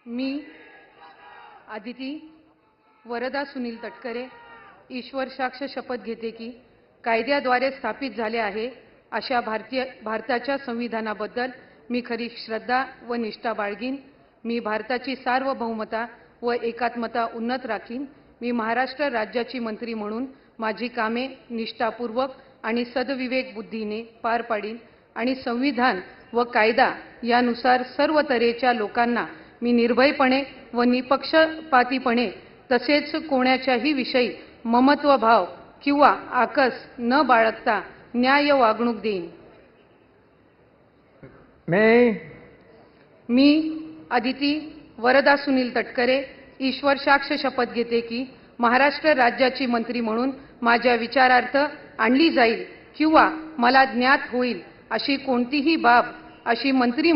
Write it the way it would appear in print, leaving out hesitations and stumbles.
मी आदिती वरदा सुनील तटकरे ईश्वर साक्ष शपथ घेते की कायद्याद्वारे स्थापित झाले आहे अशा भारताच्या संविधानाबद्दल मी खरी श्रद्धा व निष्ठा बाळगीन। मी भारताची सार्वभौमता व एकात्मता उन्नत राखीन। मी महाराष्ट्र राज्याची मंत्री म्हणून माझी कामे निष्ठापूर्वक आणि सद्विवेक बुद्धीने पार पाडीन आणि संविधान व कायदा यानुसार सर्व तऱ्हेच्या लोकांना मी निर्भयपणे व निपक्षपातीपणे तसेच कोणाच्याही विषयी ममत्व भाव किंवा आकस न बाळगता न्याय वागणूक देईन। मी आदिती वरदा सुनील तटकरे ईश्वर साक्ष शपथ घेते की महाराष्ट्र राज्याची मंत्री म्हणून माझ्या विचारार्थ आणली जाईल किंवा मला ज्ञात होईल अशी कोणतीही बाब अशी मंत्री